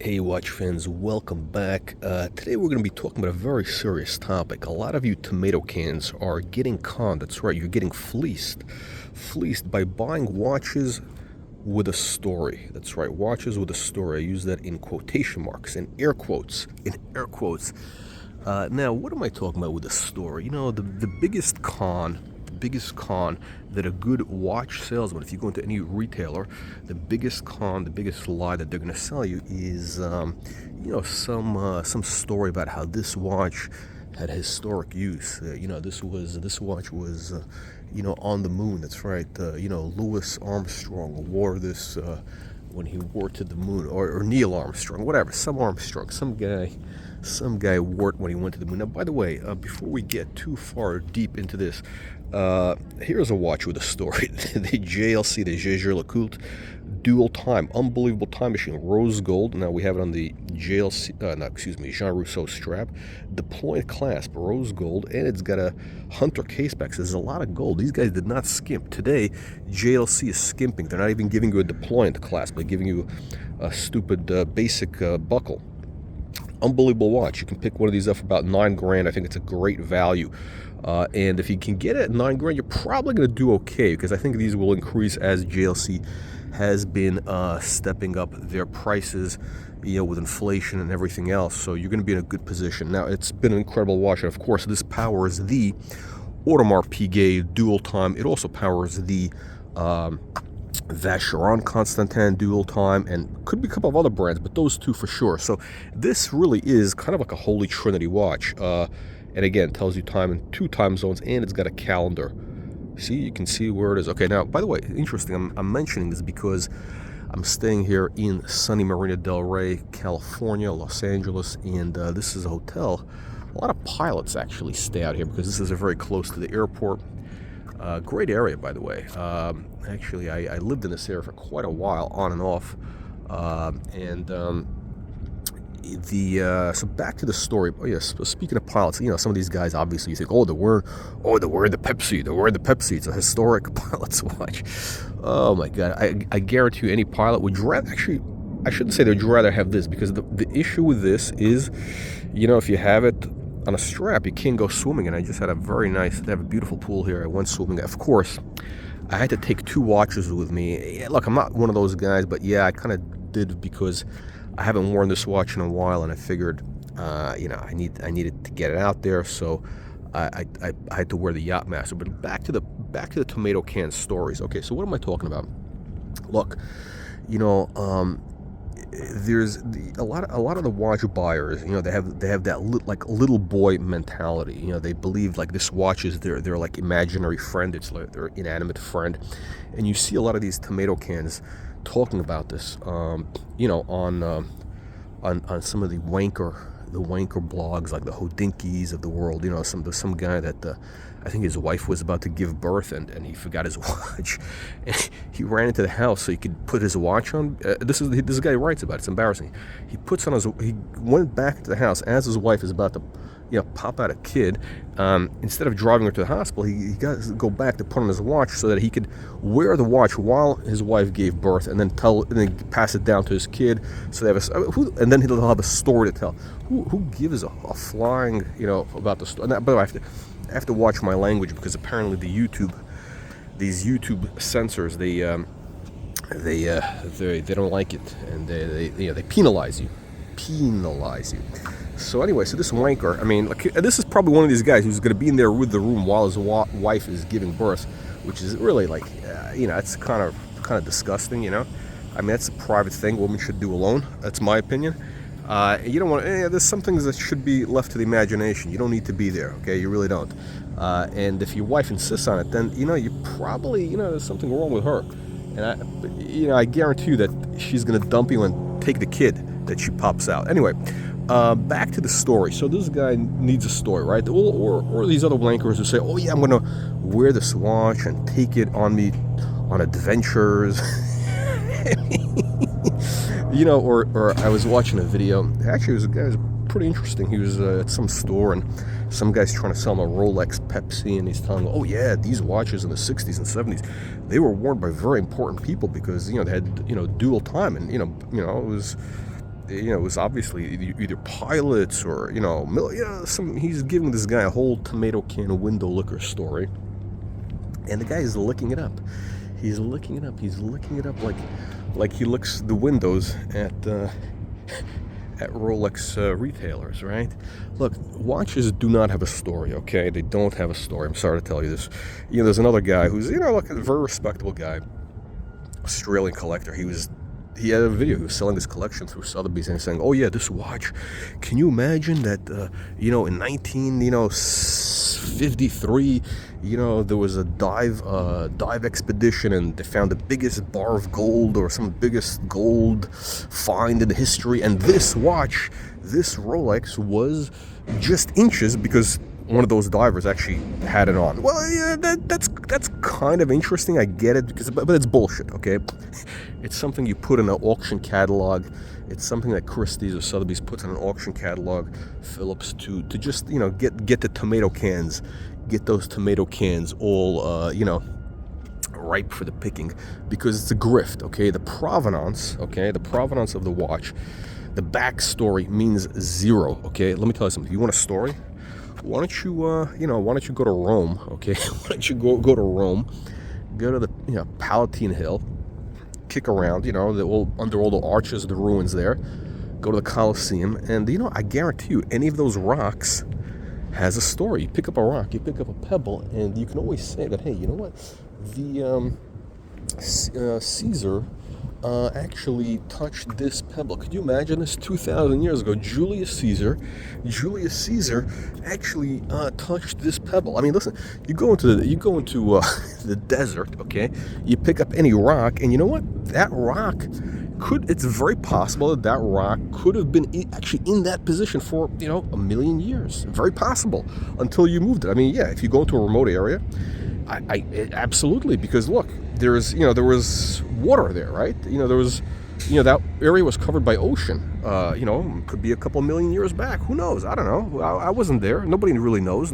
Hey, watch fans, welcome back. Today we're going to be talking about a very serious topic. A lot of you tomato cans are getting conned. That's right, you're getting fleeced. Fleeced by buying watches with a story. That's right, watches with a story. I use that in quotation marks, in air quotes, Now, what am I talking about with a story? The biggest con that a good watch salesman, if you go into any retailer, the biggest lie that they're going to sell you is, some story about how this watch had historic use. This watch was, on the moon. That's right. Louis Armstrong wore this when he wore to the moon, or Neil Armstrong, whatever, some guy wore it when he went to the moon. Now, by the way, before we get too far deep into this, here's a watch with a story. The JLC, the Jaeger LeCoultre dual time, unbelievable time machine, rose gold. Now we have it on the JLC, Jean Rousseau strap, deployed clasp, rose gold, and it's got a hunter case back. So there's a lot of gold. These guys did not skimp. Today, JLC is skimping. They're not even giving you a deployant clasp. They're giving you a stupid basic buckle. Unbelievable watch. You can pick one of these up for about $9,000. I think it's a great value. And if you can get it at $9,000, you're probably going to do okay, because I think these will increase as JLC has been stepping up their prices, with inflation and everything else. So you're going to be in a good position. Now, it's been an incredible watch. And of course, this powers the Audemars Piguet dual time. It also powers the Vacheron Constantin dual time, and could be a couple of other brands, but those two for sure. So this really is kind of like a holy trinity watch. And again, tells you time in 2 time zones, and it's got a calendar. See, you can see where it is. Okay, now, by the way, interesting, I'm mentioning this because I'm staying here in sunny Marina del Rey, California, Los Angeles, and this is a hotel. A lot of pilots actually stay out here because this is very close to the airport. Great area, by the way. Actually, I lived in this area for quite a while, on and off. So back to the story. Oh yes, speaking of pilots, some of these guys, obviously you think, they're wearing the Pepsi. It's a historic pilot's watch. Oh my God, I guarantee you, any pilot would rather, actually, I shouldn't say they'd rather have this, because the issue with this is, if you have it on a strap, you can't go swimming. And I just had they have a beautiful pool here. I went swimming. Of course, I had to take 2 watches with me. Yeah, look, I'm not one of those guys, but yeah, I kind of did, because I haven't worn this watch in a while, and I figured, I needed to get it out there, so I had to wear the Yachtmaster. But back to the tomato can stories. Okay, so what am I talking about? Look, there's a lot of the watch buyers. They have that little boy mentality. They believe like this watch is their like imaginary friend. It's like their inanimate friend, and you see a lot of these tomato cans talking about this, on some of the wanker blogs, like the Hodinkis of the world. Some guy that I think his wife was about to give birth, and he forgot his watch, and he ran into the house so he could put his watch on. This guy writes about it. It's embarrassing. He went back to the house as his wife is about to pop out a kid. Instead of driving her to the hospital, he got to go back to put on his watch so that he could wear the watch while his wife gave birth, and then pass it down to his kid. So they have and then he'll have a story to tell. Who gives a flying about the story? But I have to watch my language, because apparently these YouTube censors, they don't like it, and they penalize you. So anyway, so this wanker, this is probably one of these guys who's going to be in there with the room while his wife is giving birth, which is really it's kind of disgusting. That's a private thing women should do alone. That's my opinion. You don't want. There's some things that should be left to the imagination. You don't need to be there. Okay, you really don't. And if your wife insists on it, then you probably there's something wrong with her. And I guarantee you that she's going to dump you and take the kid that she pops out. Anyway, back to the story. So this guy needs a story, right? Or these other wankers who say, "Oh yeah, I'm going to wear this watch and take it on me on adventures." Or I was watching a video. Actually, it was pretty interesting. He was at some store, and some guy's trying to sell him a Rolex Pepsi, and he's telling him, "Oh yeah, these watches in the 60s and 70s, they were worn by very important people because they had dual time, and it was it was obviously either pilots or he's giving this guy a whole tomato can window liquor story, and the guy is licking it up. He's licking it up. He's licking it up like he licks the windows at Rolex retailers, right? Look, watches do not have a story, okay? They don't have a story. I'm sorry to tell you this. There's another guy who's, like a very respectable guy, Australian collector. He had a video. He was selling his collection through Sotheby's and saying, "Oh yeah, this watch. Can you imagine that? In 1953, there was a dive expedition, and they found the biggest bar of gold or some biggest gold find in history. And this watch, this Rolex, was just inches because." One of those divers actually had it on. Well, yeah, that's kind of interesting. I get it, but it's bullshit, okay? It's something you put in an auction catalog. It's something that Christie's or Sotheby's puts in an auction catalog, Phillips, to just, get the tomato cans, get those tomato cans all, ripe for the picking, because it's a grift, okay? The provenance of the watch, the backstory means zero, okay? Let me tell you something. You want a story? Why don't you go to Rome, okay? Why don't you go to Rome, go to the Palatine Hill, kick around, under all the arches, the ruins there, go to the Colosseum, and I guarantee you, any of those rocks has a story. You pick up a rock, you pick up a pebble, and you can always say that, hey, you know what? The Caesar actually touched this pebble. Could you imagine this? 2,000 years ago, Julius Caesar actually touched this pebble. I mean, listen, you go into the desert, okay? You pick up any rock, and you know what? That rock it's very possible that rock could have been actually in that position for a million years. Very possible, until you moved it. I mean, yeah, if you go into a remote area, I absolutely, because look, there was water there, right? That area was covered by ocean. Could be a couple million years back. Who knows? I don't know. I wasn't there. Nobody really knows.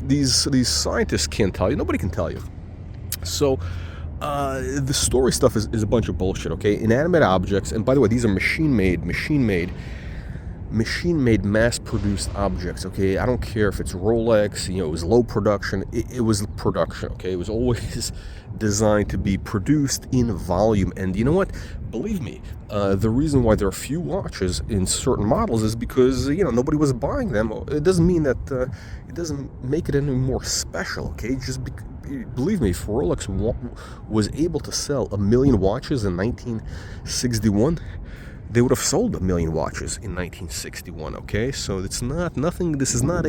These scientists can't tell you. Nobody can tell you. So the story stuff is a bunch of bullshit, okay? Inanimate objects, and by the way, these are machine-made, mass-produced objects, okay? I don't care if it's Rolex, it was low production. It was production, okay? It was always designed to be produced in volume. And you know what? Believe me, the reason why there are few watches in certain models is because, nobody was buying them. It doesn't mean that it doesn't make it any more special, okay? Believe me, if Rolex was able to sell 1 million watches in 1961, they would have sold 1 million watches in 1961, okay? So it's nothing, this is not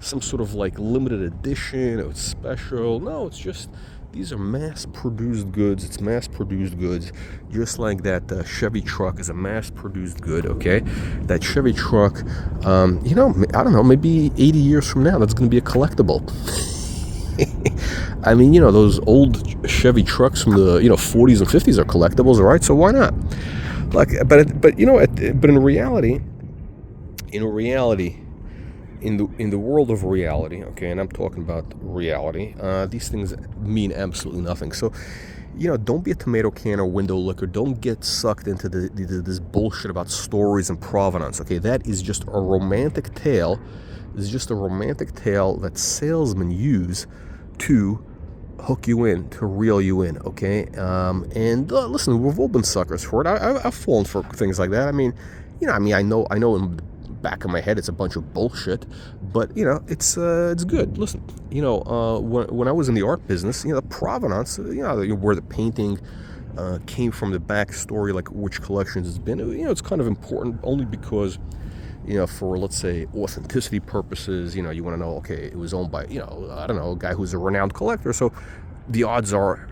some sort of like limited edition, it's special. No, it's just, these are mass-produced goods. It's mass-produced goods, just like that Chevy truck is a mass-produced good, okay? That Chevy truck, I don't know, maybe 80 years from now, that's going to be a collectible. I mean, those old Chevy trucks from the 40s and 50s are collectibles, right? So why not? But in reality, in the world of reality, okay, and I'm talking about reality, these things mean absolutely nothing. So, don't be a tomato can or window licker. Don't get sucked into this bullshit about stories and provenance. Okay, that is just a romantic tale. It's just a romantic tale that salesmen use to hook you in, to reel you in, okay? Listen, we've all been suckers for it. I've fallen for things like that. I mean, I know in the back of my head it's a bunch of bullshit, but it's good. Listen, when I was in the art business, the provenance, where the painting came from, the backstory, like which collections it's been, it's kind of important only because, for, let's say, authenticity purposes, you want to know, okay, it was owned by, I don't know, a guy who's a renowned collector. So the odds are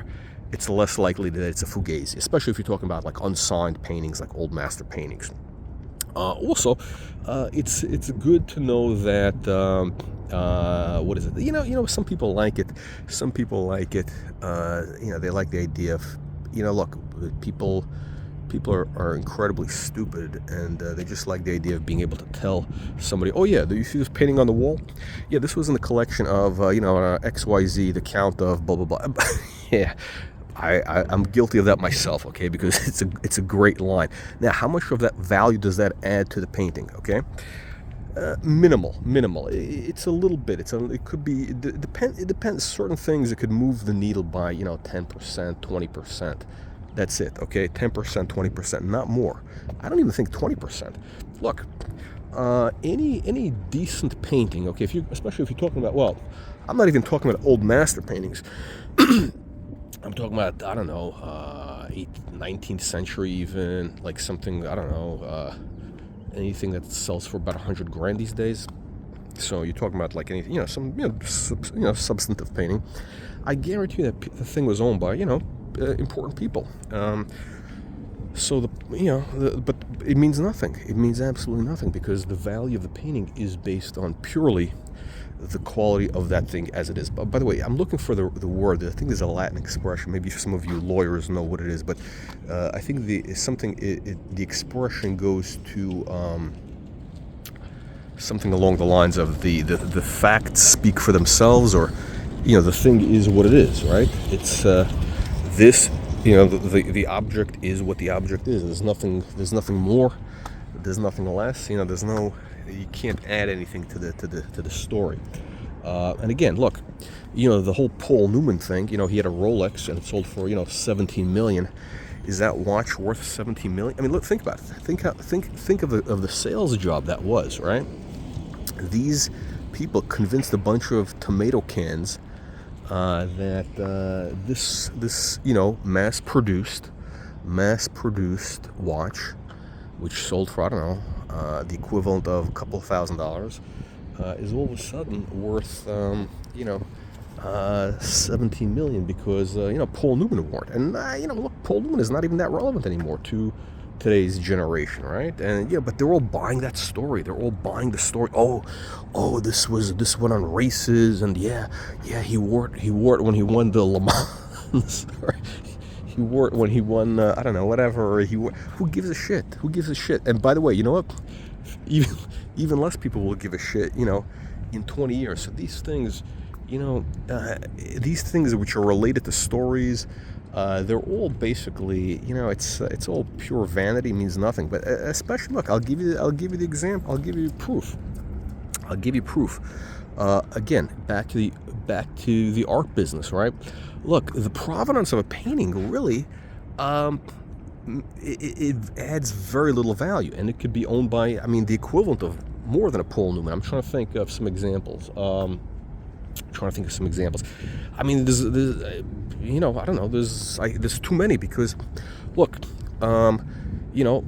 it's less likely that it's a fugazi, especially if you're talking about like unsigned paintings, like old master paintings. Also, it's good to know that, what is it? Some people like it. Some people like it. They like the idea of, look, people are incredibly stupid, and they just like the idea of being able to tell somebody, oh yeah, do you see this painting on the wall? Yeah, this was in the collection of XYZ, the Count of blah blah blah. Yeah, I'm guilty of that myself, okay, because it's a great line. Now, how much of that value does that add to the painting, okay? Minimal. It's a little bit. It could be. It depends. Certain things it could move the needle by 10%, 20%. That's it. Okay, 10%, 20%, not more. I don't even think 20%. Look, any decent painting. Okay, especially if you're talking about. Well, I'm not even talking about old master paintings. I'm talking about, I don't know, 19th century even, like something, I don't know, anything that sells for about 100 grand these days. So you're talking about like anything, substantive painting. I guarantee you that the thing was owned by, important people. But it means nothing. It means absolutely nothing because the value of the painting is based on purely the quality of that thing as it is. But by the way, I'm looking for the word. I think there's a Latin expression. Maybe some of you lawyers know what it is, but I think the expression goes to something along the lines of the facts speak for themselves, or the thing is what it is, right? It's this. The object is what the object is. There's nothing more. There's nothing less. You can't add anything to the story. And again, look, the whole Paul Newman thing. He had a Rolex and it sold for 17 million. Is that watch worth 17 million? I mean, look, think about it. Think of the sales job that was, right? These people convinced a bunch of tomato cans that this mass-produced watch, which sold for, I don't know, the equivalent of a couple of $1,000, is all of a sudden worth 17 million because Paul Newman award. And look, Paul Newman is not even that relevant anymore to today's generation, right? And but they're all buying that story. They're all buying the story. Oh, this went on races, and he wore it when he won the Le Mans. He wore it when he won I don't know, whatever he wore. Who gives a shit? And by the way, you know what? Even less people will give a shit, in 20 years. So these things, these things which are related to stories, they're all basically, it's all pure vanity, means nothing. But especially, look, I'll give you the example. I'll give you proof. Again, back to the art business, right? Look, the provenance of a painting really, it adds very little value, and it could be owned by, the equivalent of more than a Paul Newman. I'm trying to think of some examples. I mean, there's I don't know. There's too many because, look,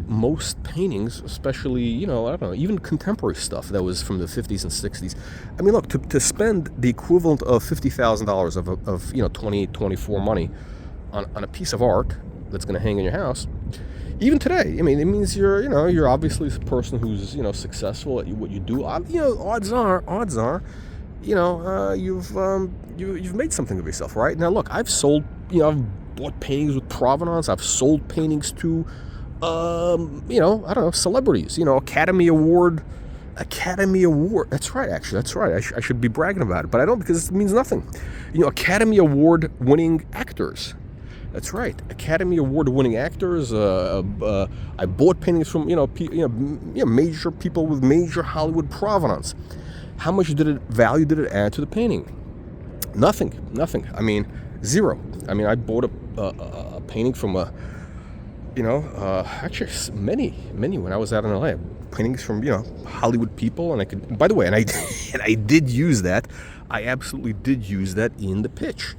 most paintings, especially, I don't know, even contemporary stuff that was from the 50s and 60s. I mean, look, to spend the equivalent of $50,000 of 2024 money on a piece of art that's going to hang in your house, even today, it means you're obviously a person who's successful at what you do. Odds are, you've made something of yourself, right? Now, look, I've bought paintings with provenance. I've sold paintings to, I don't know, celebrities. Academy Award. That's right, actually. That's right. I should be bragging about it, but I don't, because it means nothing. Academy Award winning actors. That's right, Academy Award winning actors. I bought paintings from major people with major Hollywood provenance. How much value did it add to the painting? Nothing. Zero. I bought a painting from actually many when I was out in LA. Paintings from Hollywood people, and I could. By the way, and I did use that. I absolutely did use that in the pitch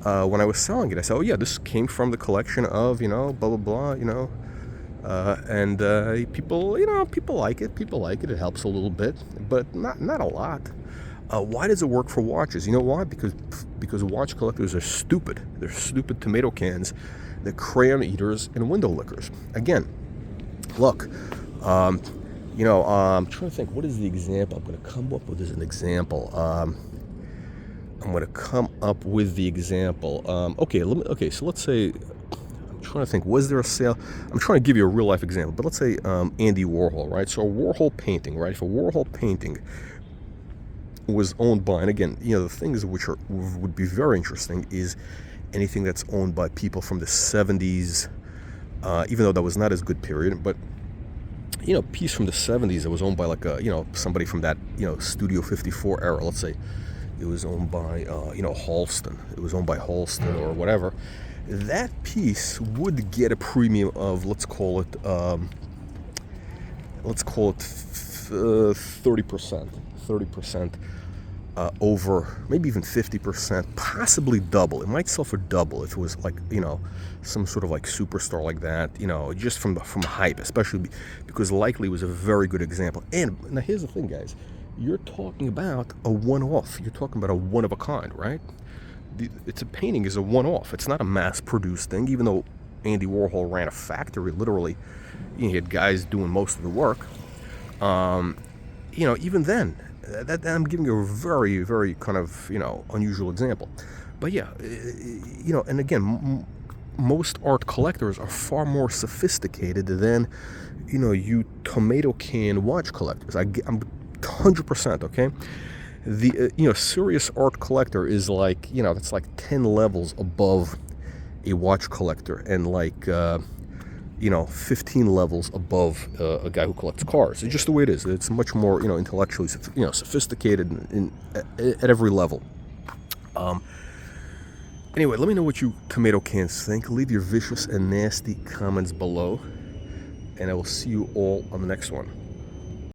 when I was selling it. I said, this came from the collection of blah blah blah. And people like it. It helps a little bit, but not a lot. Why does it work for watches? You know why? Because watch collectors are stupid. They're stupid tomato cans. They're crayon eaters and window lickers. Again, look, I'm trying to think. What is the example? I'm going to come up with as an example. Okay, so let's say. Trying to think, was there a sale? I'm trying to give you a real life example, but let's say Andy Warhol, right? So a Warhol painting, right? If a Warhol painting was owned by, and again, the things which would be very interesting is anything that's owned by people from the 70s, even though that was not as good period, but piece from the 70s that was owned by like a, somebody from that, Studio 54 era, let's say. It was owned by, Halston. It was owned by Halston or whatever. That piece would get a premium of, let's call it 30%. 30% over, maybe even 50%, possibly double. It might sell for double if it was like, some sort of like superstar like that, just from hype, especially because likely it was a very good example. And now here's the thing, guys. You're talking about a one-off. You're talking about a one-of-a-kind, right? It's a painting is a one-off. It's not a mass-produced thing, even though Andy Warhol ran a factory, literally. He had guys doing most of the work. Even then, that I'm giving you a very, very kind of, unusual example. But yeah, and again, most art collectors are far more sophisticated than, you tomato can watch collectors. I'm 100%, okay? The serious art collector is like, that's like 10 levels above a watch collector, and like 15 levels above a guy who collects cars. It's just the way it is. It's much more intellectually sophisticated at every level. Anyway, let me know what you tomato cans think. Leave your vicious and nasty comments below, and I will see you all on the next one.